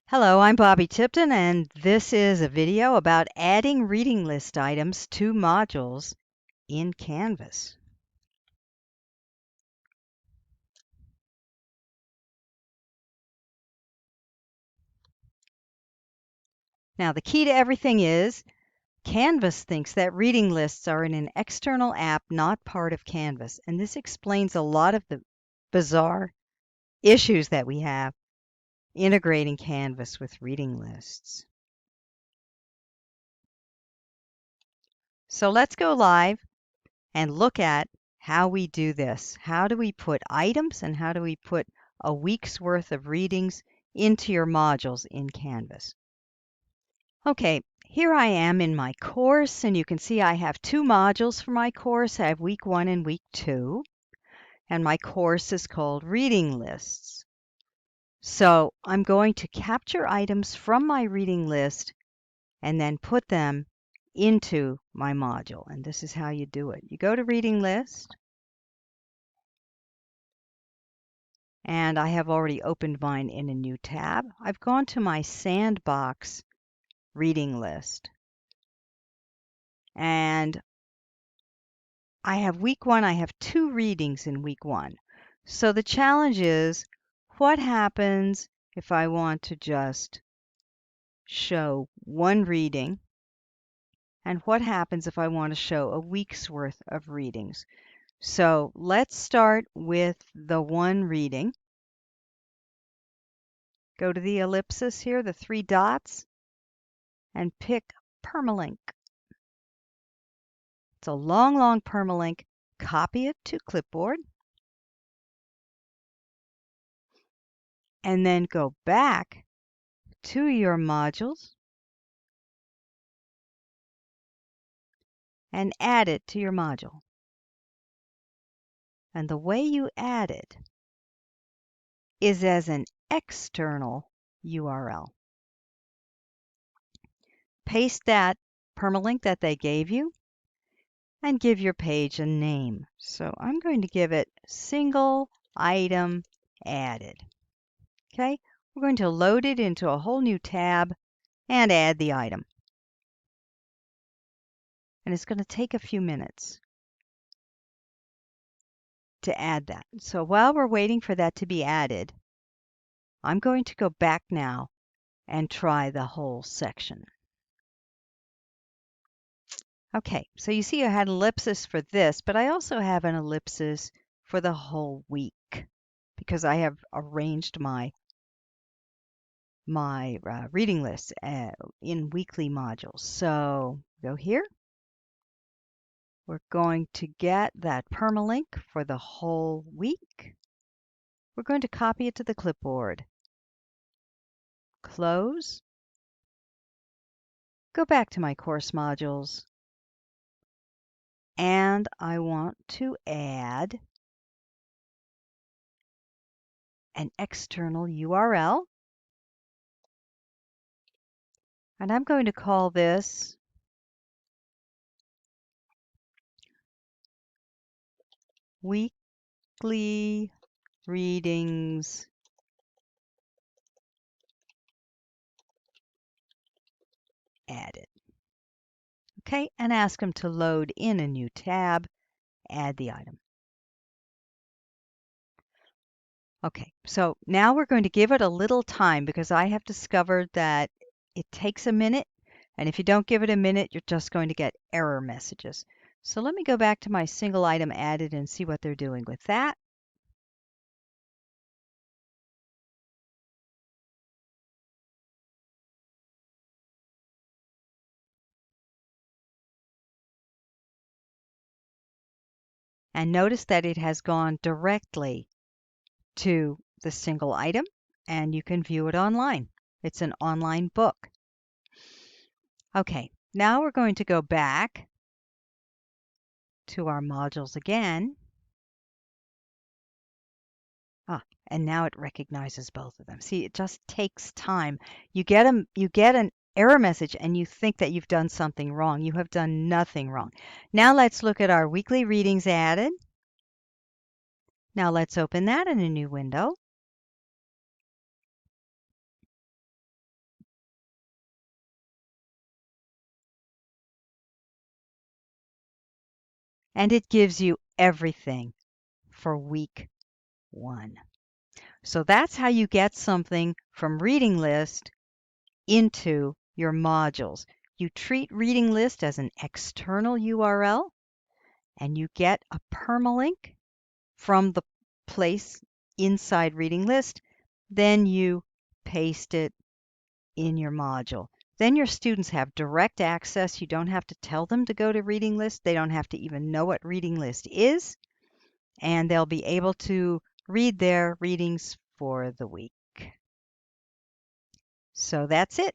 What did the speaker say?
Hello, I'm Bobby Tipton, and this is a video about adding reading list items to modules in Canvas. Now, the key to everything is Canvas thinks that reading lists are in an external app, not part of Canvas, and this explains a lot of the bizarre issues that we have integrating Canvas with reading lists. So let's go live and look at how we do this. How do we put items and how do we put a week's worth of readings into your modules in Canvas? Okay, here I am in my course, and you can see I have two modules for my course. I have week 1 and week 2, and my course is called Reading Lists. So I'm going to capture items from my reading list and then put them into my module. And this is how you do it. You go to Reading List, and I have already opened mine in a new tab. I've gone to my sandbox reading list, and I have week 1. I have 2 readings in week 1. So the challenge is, what happens if I want to just show 1 reading? And what happens if I want to show a week's worth of readings? So let's start with the 1 reading. Go to the ellipsis here, the 3 dots, and pick permalink. It's a long, long permalink. Copy it to clipboard. And then go back to your modules and add it to your module. And the way you add it is as an external URL. Paste that permalink that they gave you and give your page a name. So I'm going to give it single item added. Okay, we're going to load it into a whole new tab and add the item. And it's going to take a few minutes to add that. So while we're waiting for that to be added, I'm going to go back now and try the whole section. Okay, so you see I had an ellipsis for this, but I also have an ellipsis for the whole week because I have arranged my reading list in weekly modules. So go here. We're going to get that permalink for the whole week. We're going to copy it to the clipboard. Close. Go back to my course modules. And I want to add an external URL. And I'm going to call this Weekly Readings Added. Okay, and ask them to load in a new tab, add the item. Okay, so now we're going to give it a little time because I have discovered that it takes a minute, and if you don't give it a minute, you're just going to get error messages. So let me go back to my single item added and see what they're doing with that. And notice that it has gone directly to the single item, and you can view it online. It's an online book. Okay, now we're going to go back to our modules again. And now it recognizes both of them. See, it just takes time. You get an error message and you think that you've done something wrong. You have done nothing wrong. Now let's look at our weekly readings added. Now let's open that in a new window. and it gives you everything for week 1. So that's how you get something from ReadingList into your modules. You treat ReadingList as an external URL, and you get a permalink from the place inside ReadingList. Then you paste it in your module. Then your students have direct access. You don't have to tell them to go to ReadingList. They don't have to even know what ReadingList is, and they'll be able to read their readings for the week. So that's it.